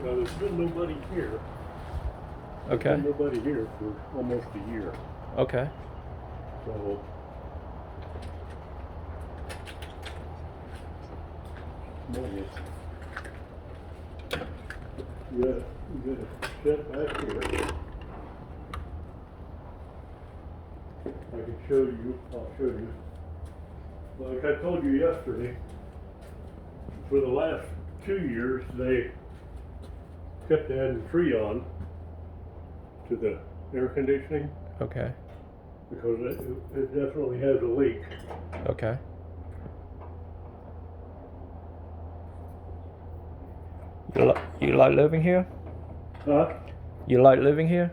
Well, there's been nobody here. There's Okay. been nobody here for almost a year. Okay. So maybe you got a set back here. I can show you. I'll show you. Like I told you yesterday, for the last 2 years they kept adding Freon to the air conditioning Okay. because it definitely has a leak. Okay. You like living here? Huh? You like living here?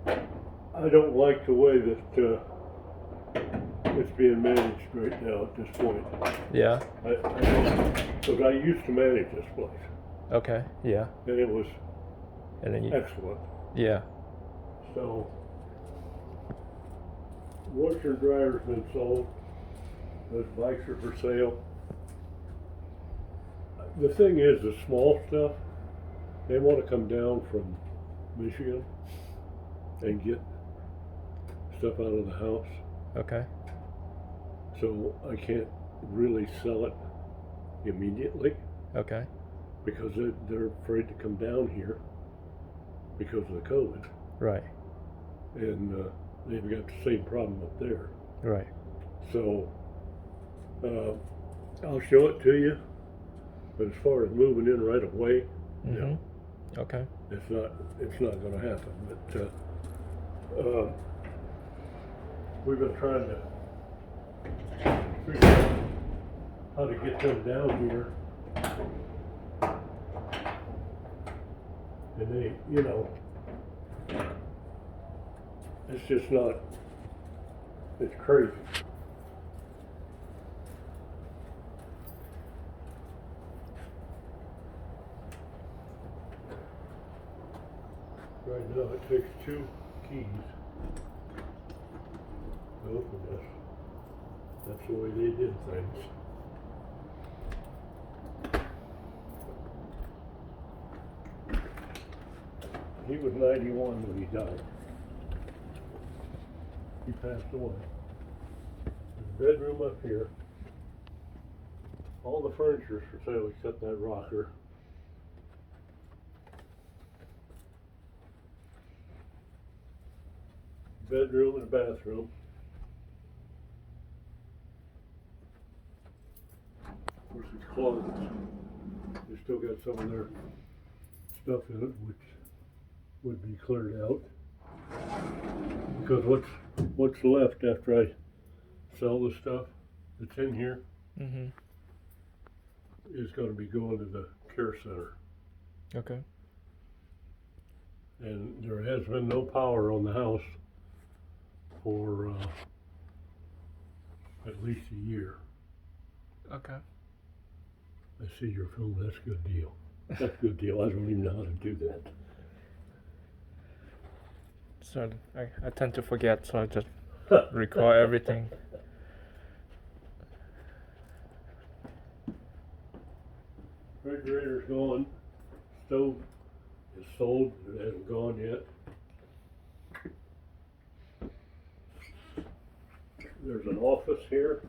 I don't like the way that it's being managed right now at this point. Yeah. Because I used to manage this place, Okay. Yeah. and it was And then you. excellent. Yeah. So, washer and dryer's been sold. Those bikes are for sale. The thing is, the small stuff, they want to come down from Michigan and get stuff out of the house. Okay. So I can't really sell it immediately Okay. because they're afraid to come down here because of the COVID. Right. And they've got the same problem up there. Right. So I'll show it to you. But as far as moving in right away, no, Okay. it's not going to happen. But we've been trying to figure out how to get them down here. And they, it's just not, it's crazy. Right now it takes 2 keys to open this. That's the way they did things. He was 91 when he died. He passed away. There's a bedroom up here. All the furniture's for sale except that rocker. Bedroom and a bathroom. Of course, it's closets. They still got some of their stuff in it, which would be cleared out. Because what's left after I sell the stuff that's in here is going to be going to the care center. Okay. And there has been no power on the house for at least a year. Okay. I see your film. That's a good deal. That's a good deal. I don't even know how to do that. So I tend to forget, so I just record everything. Refrigerator's gone. Stove is sold. It hasn't gone yet. There's an office here.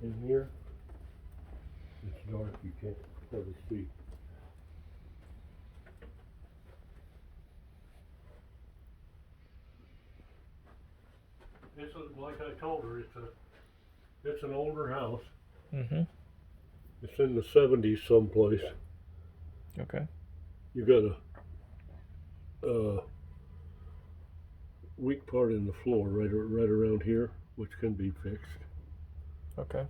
In here. It's dark. You can't hardly see. It's like I told her, it's an older house. It's in the 70s someplace. Okay. You got a weak part in the floor right around here, which can be fixed. Okay.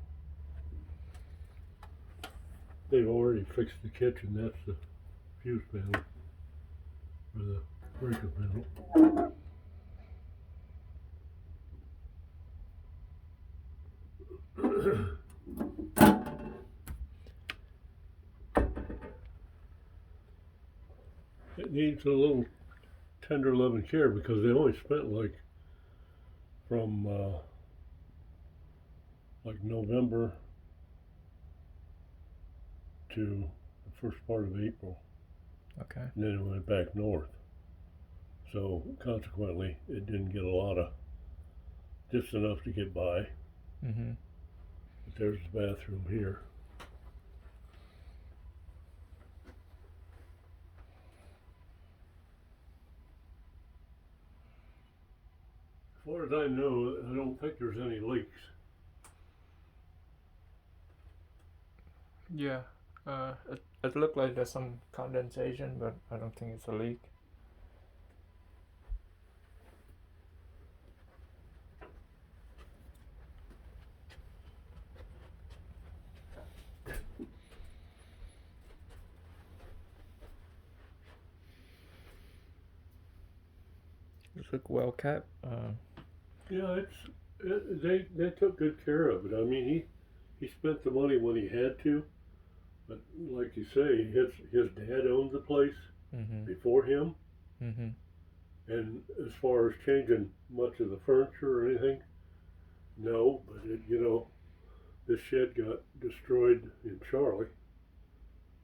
They've already fixed the kitchen. That's the fuse panel or the breaker panel. It needs a little tender loving care because they only spent like from like November to the first part of April, Okay. and then it went back north. So consequently, it didn't get a lot of, just enough to get by. Mm-hmm. But there's the bathroom here. As far as I know, I don't think there's any leaks. Yeah. It looked like there's some condensation, but I don't think it's a leak. It look well kept. Yeah, they took good care of it. I mean, he spent the money when he had to, but like you say, his dad owned the place Mm-hmm. before him, Mm-hmm. and as far as changing much of the furniture or anything, no. But this shed got destroyed in Charley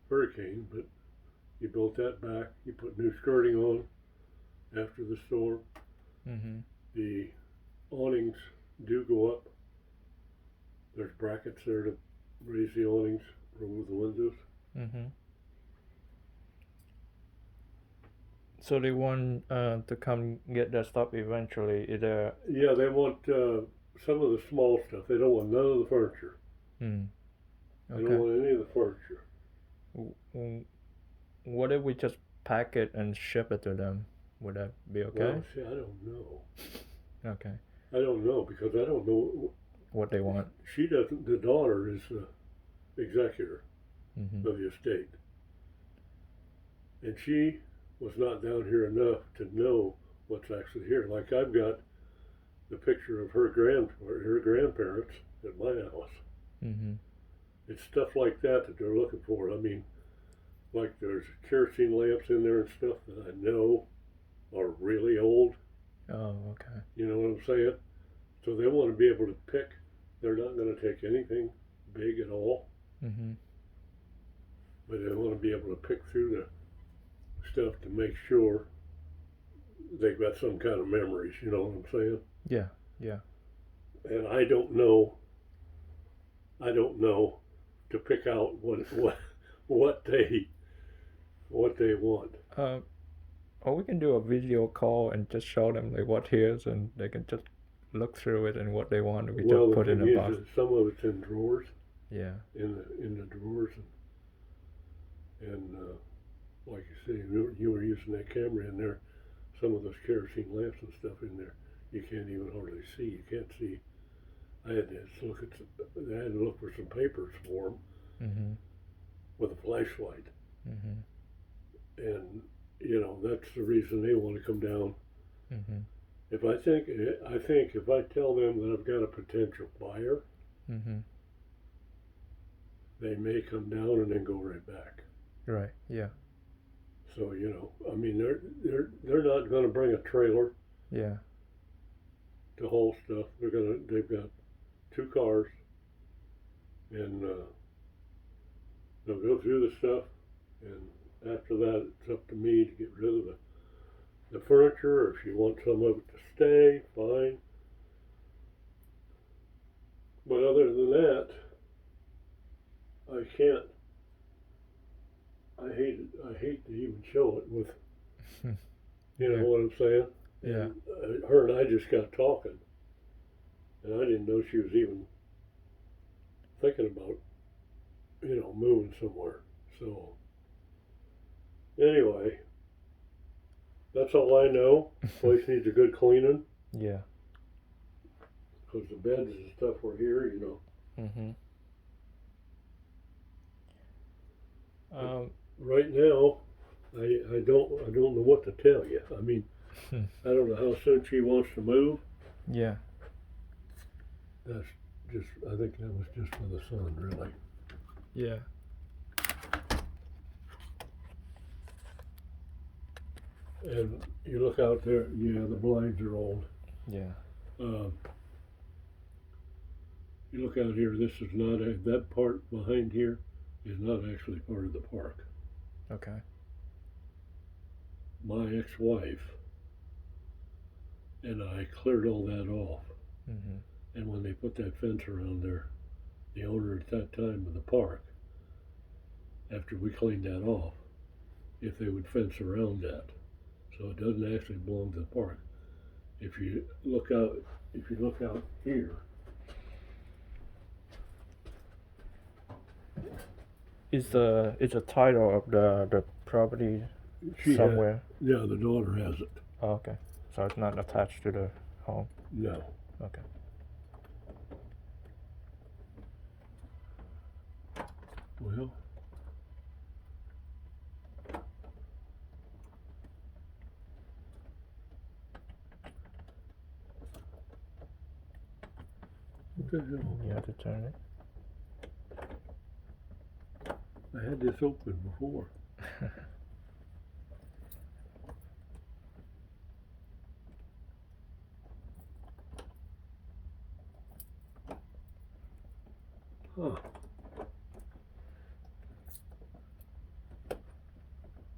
hurricane, but he built that back. He put new skirting on after the storm. Mm-hmm. The awnings do go up. There's brackets there to raise the awnings, remove the windows. Mm-hmm. So they want to come get their stuff eventually. Either. Yeah, they want some of the small stuff. They don't want none of the furniture. Mm. They don't Okay. want any of the furniture. What if we just pack it and ship it to them? Would that be okay? Well, see, I don't know. Okay. I don't know because I don't know. What they want. She doesn't. The daughter is the executor Mm-hmm. of the estate, and she was not down here enough to know what's actually here. Like I've got the picture of her grandparents at my house. Mm-hmm. It's stuff like that they're looking for. I mean, like there's kerosene lamps in there and stuff that I know are really old. Oh, okay. You know what I'm saying? So they want to be able to pick. They're not going to take anything big at all, Mm-hmm. but they want to be able to pick through the stuff to make sure they've got some kind of memories. You know what I'm saying? Yeah. Yeah. And I don't know to pick out what they want. Or we can do a video call and just show them like what here's, and they can just look through it and what they want. We Well, just put the in thing a box. is that some of it's in drawers, Yeah. in the drawers, and like you say, you were using that camera in there. Some of those kerosene lamps and stuff in there, you can't even hardly see. You can't see. I had to look for some papers for them Mm-hmm. with a flashlight, Mm-hmm. and that's the reason they want to come down. Mm-hmm. I think if I tell them that I've got a potential buyer, Mm-hmm. they may come down and then go right back. Right. Yeah. So I mean, they're not going to bring a trailer Yeah. to haul stuff. They've got 2 cars, and they'll go through the stuff, and after that, it's up to me to get rid of the furniture, or if you want some of it to stay, fine. But other than that, I can't. I hate to even show it with, you know Yeah. what I'm saying? Yeah. And, her and I just got talking, and I didn't know she was even thinking about, moving somewhere. So, anyway, that's all I know. Place needs a good cleaning, Yeah. because the beds and stuff were here, Mm-hmm. Right now, I don't know what to tell you. I mean, I don't know how soon she wants to move. Yeah. That's just, I think that was just for the son, really. Yeah. And you look out there, yeah, the blinds are old. Yeah. You look out here, this is not, that part behind here is not actually part of the park. Okay. My ex-wife and I cleared all that off. Mm-hmm. And when they put that fence around there, the owner at that time of the park, after we cleaned that off, if they would fence around that, so it doesn't actually belong to the park. If you look out here, Is the title of the property somewhere? Yeah, the daughter has it. Oh, okay. So it's not attached to the home. No. Okay. Well, what the hell? You have to turn it. I had this open before. Huh.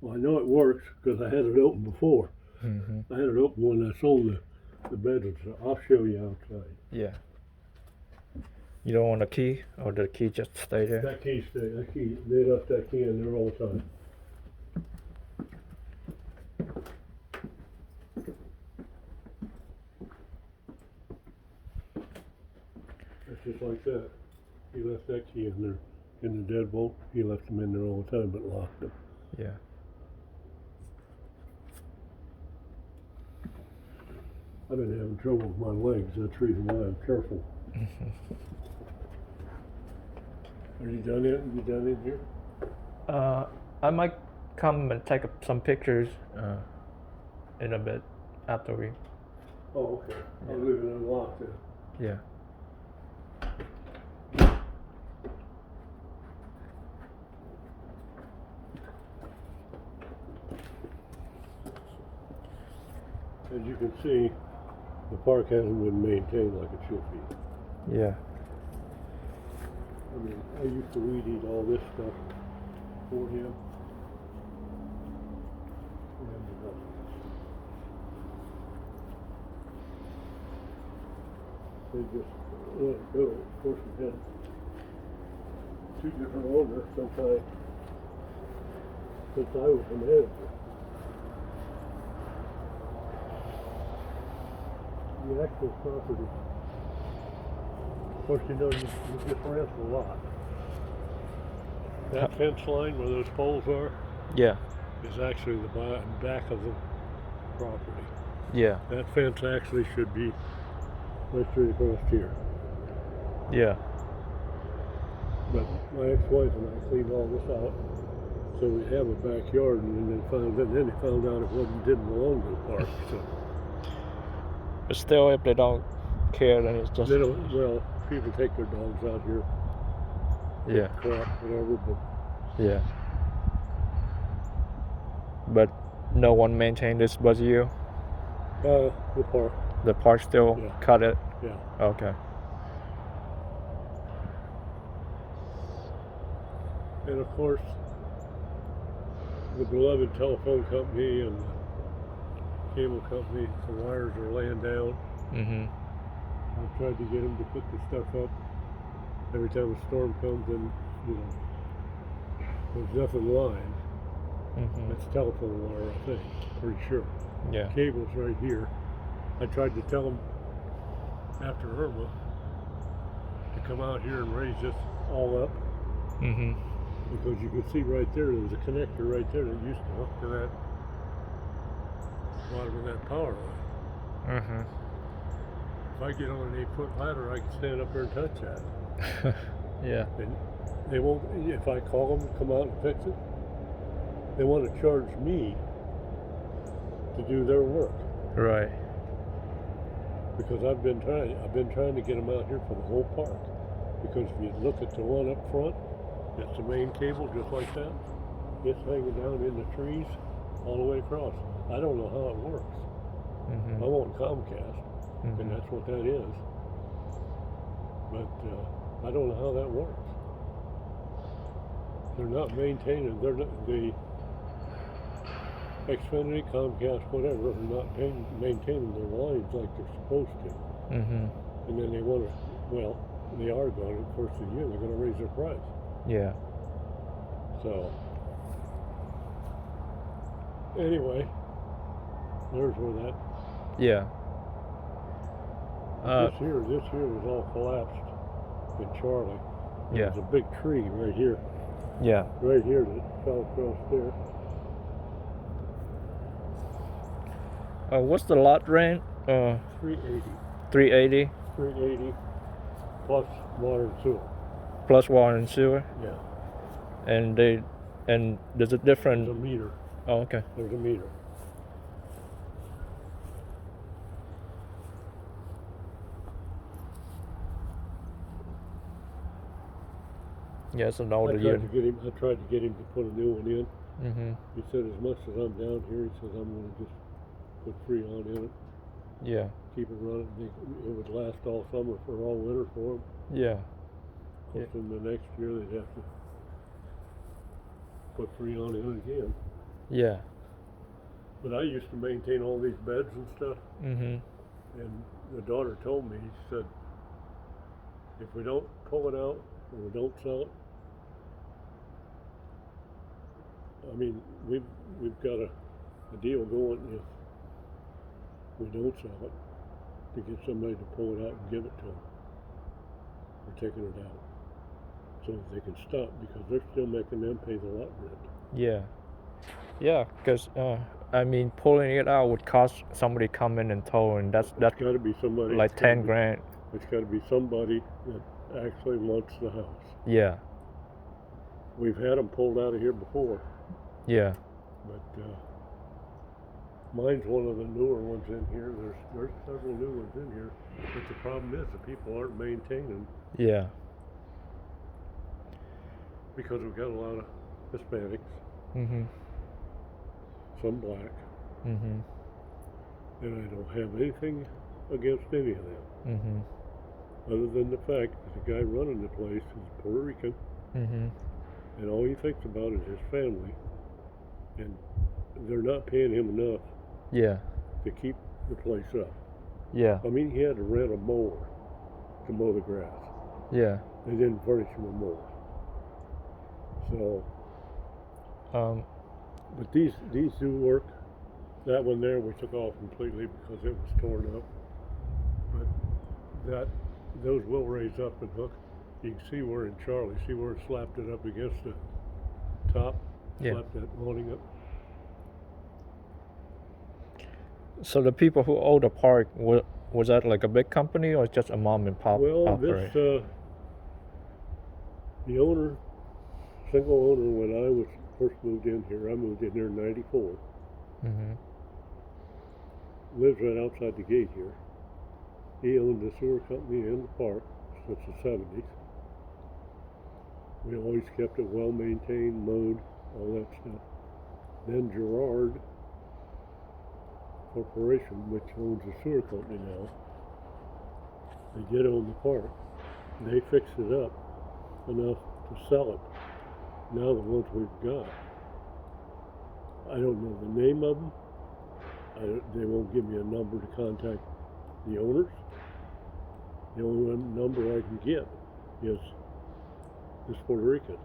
Well, I know it works because I had it open before. Mm-hmm. I had it open when I sold the bedrooms. I'll show you outside. Yeah. You don't want a key, or the key just stay there? That key stayed. That key, they left that key in there all the time. That's just like that. He left that key in there, in the deadbolt. He left them in there all the time, but locked them. Yeah. I've been having trouble with my legs. That's the reason why I'm careful. Are you done yet? You done in here? I might come and take some pictures in a bit after we. Oh, okay. I'll leave it unlocked then. Yeah. As you can see, the park hasn't been maintained like it should be. Yeah. I mean, I used to weed eat all this stuff for him. And, they just let it go. Of course, we had 2 different owners sometime since I was the manager. The actual property, of course, you know, you just rent a lot. That fence line where those poles are Yeah. is actually the back of the property. Yeah. That fence actually should be right straight across here. Yeah. But my ex-wife and I cleaned all this out, so we have a backyard, and then they found out it didn't belong to the park. So But still, if they don't care, then it's just. they don't. Well, people take their dogs out here, Yeah. crap, whatever. But Yeah. But no one maintained this but you? the park, The park still Yeah. cut it? yeah. Okay. And of course, the beloved telephone company and the cable company, the wires are laying down. Mm-hmm. I've tried to get them to put the stuff up every time a storm comes, and there's nothing lined. Mm-hmm. That's telephone wire, I think. Pretty sure. Yeah. Cable's right here. I tried to tell them after Irma to come out here and raise this all up, Mm-hmm. because you can see right there was a connector right there that used to hook to that bottom of that power line. Mm-hmm. If I get on an 8-foot ladder, I can stand up there and touch that. Yeah. And they won't, if I call them to come out and fix it, they want to charge me to do their work. Right. Because I've been trying to get them out here for the whole park. Because if you look at the one up front, it's the main cable just like that. It's hanging down in the trees all the way across. I don't know how it works. Mm-hmm. I'm on Comcast, Mm-hmm. and that's what that is. but I don't know how that works. They're not maintaining. They're not, the Xfinity, Comcast, whatever, are not maintaining their lines like they're supposed to. Mm-hmm. And then they want to. Well, they are going. Of course, the year they're going to raise their price. Yeah. So anyway, there's where that. Yeah. This year was all collapsed in Charlie. Yeah. There's a big tree right here. Yeah. Right here that fell across there. What's the lot rent? 380. 380 380 plus water and sewer. plus water and sewer. Yeah. And there's a different. There's a meter. Oh, okay. There's a meter. Yeah, it's an I older tried year. to get him. I tried to get him to put a new one in. Mm-hmm. He said, as much as I'm down here, he says I'm going to just put Freon in it, Yeah. keep it running. It would last all summer for all winter for him. Yeah. Of course, in the next year they'd have to put Freon in again. Yeah. But I used to maintain all these beds and stuff, Mm-hmm. and the daughter told me, she said, if we don't pull it out or we don't sell it, I mean, we've got a deal going if we don't sell it to get somebody to pull it out and give it to them. We're taking it out so that they can stop because they're still making them pay the lot rent. Yeah. Yeah, because I mean, pulling it out would cost somebody come in and tow, and that's It's got to be somebody. like 10 grand. It's got to be somebody that actually wants the house. Yeah. We've had them pulled out of here before, Yeah. but mine's one of the newer ones in here. There's several new ones in here, but the problem is the people aren't maintaining Yeah. because we've got a lot of Hispanics, Mm-hmm. some black, Mm-hmm. and I don't have anything against any of them, Mm-hmm. other than the fact that the guy running the place is Puerto Rican, Mm-hmm. and all he thinks about is his family, and they're not paying him enough Yeah. to keep the place up. Yeah. I mean, he had to rent a mower to mow the grass. Yeah. They didn't furnish him a mower. So, but these do work. That one there we took off completely because it was torn up. But those will raise up and hook. You can see where in Charlie, see where it slapped it up against the top, Yeah. slapped that awning up. So the people who own the park, was that like a big company or just a mom and pop Well, operation? The owner, single owner, when I was first moved in here, I moved in here in '94. Mm-hmm. Lives right outside the gate here. He owned the sewer company and the park since the '70s. We always kept it well maintained, mowed, all that stuff. Then Gerard Corporation, which owns the sewer company now, they did own the park. They fixed it up enough to sell it. Now the ones we've got, I don't know the name of them. They won't give me a number to contact the owners. The only one number I can get is this Puerto Rican,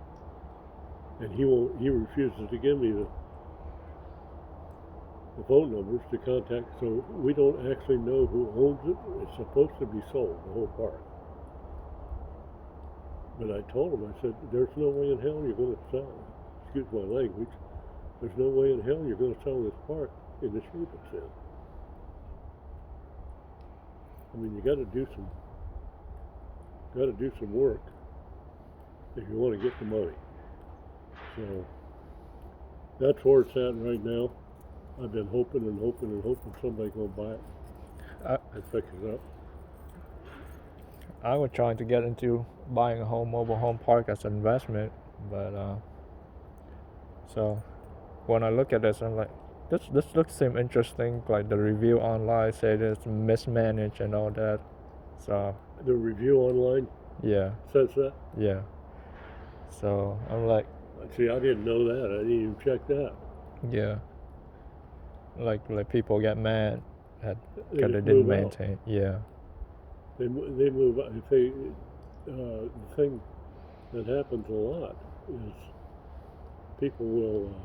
and he refuses to give me the phone numbers to contact. So we don't actually know who owns it. It's supposed to be sold, the whole park. But I told him, I said, there's no way in hell you're going to sell, excuse my language, there's no way in hell you're going to sell this park in the shape it's in. I mean, you got to do some work if you want to get the money. So that's where it's at right now. I've been hoping and hoping and hoping somebody's going to buy it and fix it up. I was trying to get into buying a mobile home park as an investment, but so when I look at this, I'm like, this looks seem interesting. Like the review online said it's mismanaged and all that, so The review online Yeah, says that. yeah. So I'm like, See, I didn't know that. I didn't even check that. yeah, like people get mad at They because they just didn't move out. maintain. Yeah, They move out. If they the thing that happens a lot is people will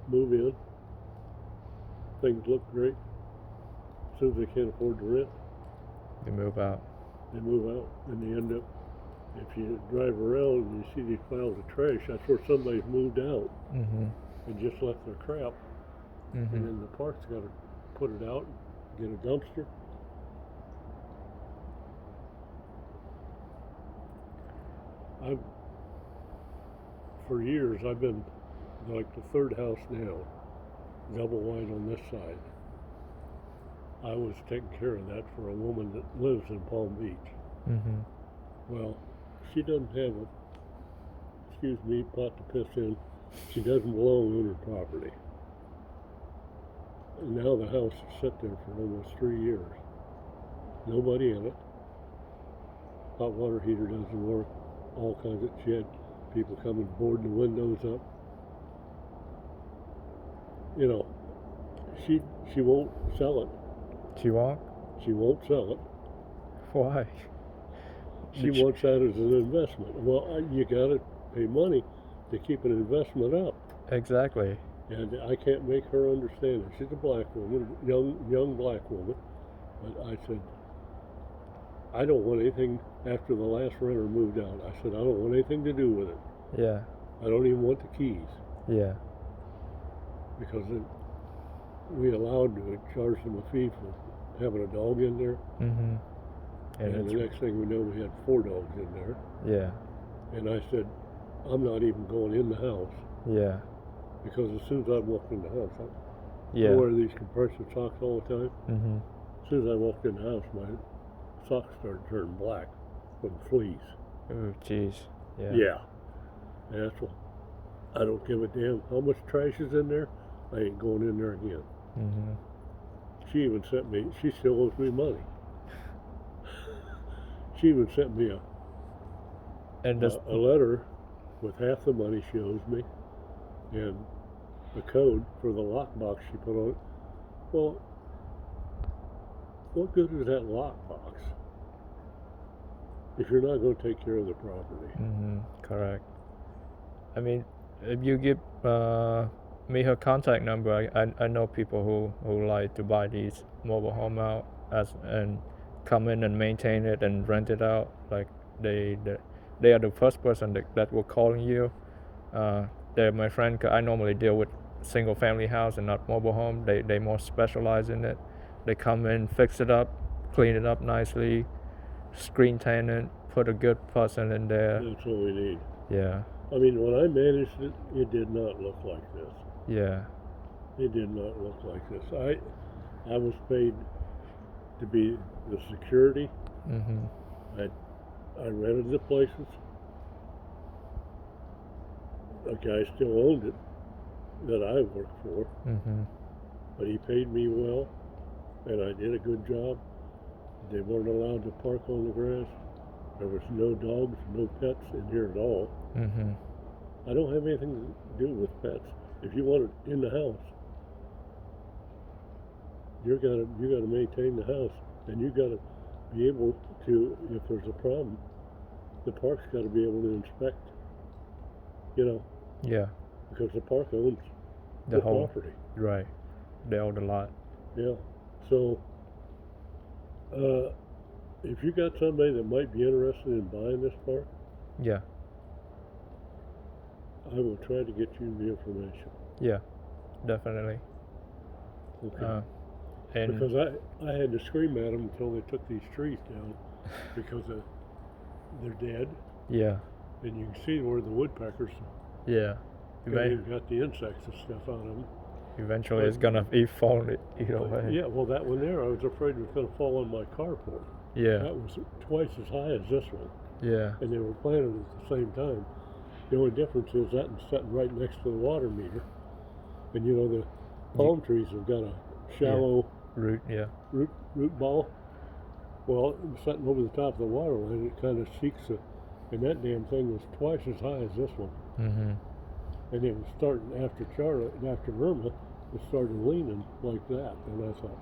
move in. Things look great. As soon as they can't afford to rent, they move out. they move out, and they end up. If you drive around and you see these piles of trash, that's where somebody's moved out Mhm. and just left their crap, and Mhm. then the park's got to put it out, get a dumpster. For years, I've been like the third house now, double wide on this side. I was taking care of that for a woman that lives in Palm Beach. Mhm. Well, she doesn't have a, excuse me, pot to piss in. She doesn't belong on her property. And now the house has sat there for almost 3 years. Nobody in it. Hot water heater doesn't work. All kinds of shit. People come and board the windows up. You know, she won't sell it. She won't. She won't sell it. Why? She wants that as an investment. Well, you gotta pay money to keep an investment up. Exactly. And I can't make her understand it. She's a black woman, young black woman. But I said, I don't want anything after the last renter moved out. I said, I don't want anything to do with it. Yeah. I don't even want the keys. Yeah. Because we allowed to charge them a fee for having a dog in there. Mhm. And the next thing we know, we had 4 dogs in there. Yeah. And I said, I'm not even going in the house. Yeah. Because as soon as I walked in the house, Yeah. I wear these compression socks all the time. Mhm. As soon as I walked in the house, my socks started turning black from fleas. Oh, jeez. Yeah. Yeah. And that's what, I don't give a damn how much trash is in there. I ain't going in there again. Mhm. She even sent me, she still owes me money. She even sent me And this. a letter with half the money she owes me and the code for the lockbox she put on it. Well, what good is that lockbox if you're not going to take care of the property? Mhm. Correct. I mean, if you give me her contact number, I know people who like to buy these mobile home out and come in and maintain it and rent it out. Like they are the first person that will calling you. They're my friend. 'Cause I normally deal with single family house and not mobile home. They more specialize in it. They come in, fix it up, clean it up nicely, screen tenant, put a good person in there. That's all we need. Yeah. I mean, when I managed it, it did not look like this. Yeah. It did not look like this. I was paid to be the security. Mhm. I rented the places. A guy still owned it that I worked for, Mhm. but he paid me well, and I did a good job. They weren't allowed to park on the grass. There was no dogs, no pets in here at all. Mhm. I don't have anything to do with pets. If you want it in the house, you gotta maintain the house, and you gotta be able to, if there's a problem, the park's got to be able to inspect. You know, Yeah. because the park owns The the whole. property. Right. They own a lot. Yeah. So, if you got somebody that might be interested in buying this park, Yeah. I will try to get you the information. Yeah. Definitely. Okay. And Because I had to scream at them until they took these trees down because they're dead, yeah. and you can see where the woodpeckers Yeah. they've got the insects and stuff out of them. Eventually, it's gonna fall either way. Yeah, well, that one there, I was afraid was going to fall on my carport. Yeah. That was twice as high as this one, Yeah. and they were planted at the same time. The only difference is that one's sitting right next to the water meter, and you know the palm trees have got a shallow Root. Yeah. root ball. Well, it was sitting over the top of the water line. It kind of seeks and that damn thing was twice as high as this one. Mm-hmm. And it was starting after Charlotte and after Irma, it started leaning like that. And I thought,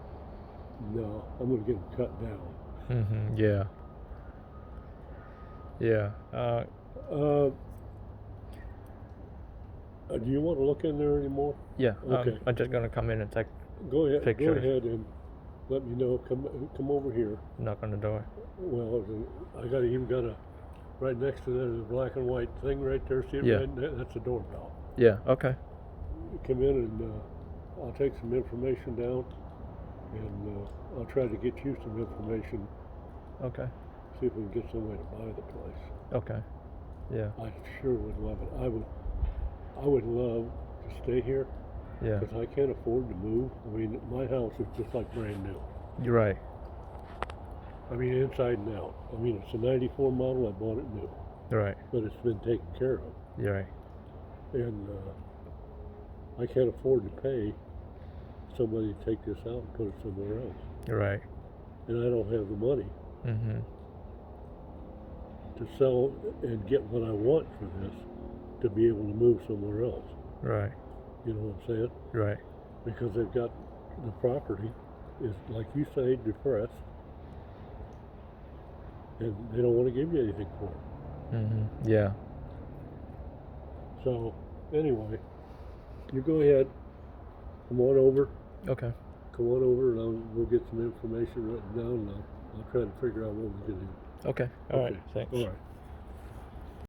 no, I'm going to get it cut down. Mm-hmm. Yeah. Yeah. Do you want to look in there anymore? Yeah. Okay. I'm just gonna come in and take Go ahead. Pictures. Go ahead and let me know. Come over here. knock on the door. Well, I got a right next to that is a black and white thing right there. See it? Yeah. Right, that's a doorbell. Yeah. Okay. You come in and I'll take some information down, and I'll try to get you some information. Okay. See if we can get some way to buy the place. Okay. Yeah. I sure would love it. I would love to stay here Yeah. because I can't afford to move. I mean, my house is just like brand new. You're right. I mean, inside and out. I mean, it's a '94 model. I bought it new, You're right. but it's been taken care of. You're right. And I can't afford to pay somebody to take this out and put it somewhere else. You're right. And I don't have the money Mm-hmm. to sell and get what I want for this to be able to move somewhere else. Right. You know what I'm saying? Right. Because they've got the property is, like you say, depressed, and they don't want to give you anything for it. Mm-hmm. Yeah. So anyway, you go ahead. Come on over. Okay. Come on over, and we'll get some information written down, and I'll try to figure out what we can do. Okay. All right. Okay. Thanks. All right.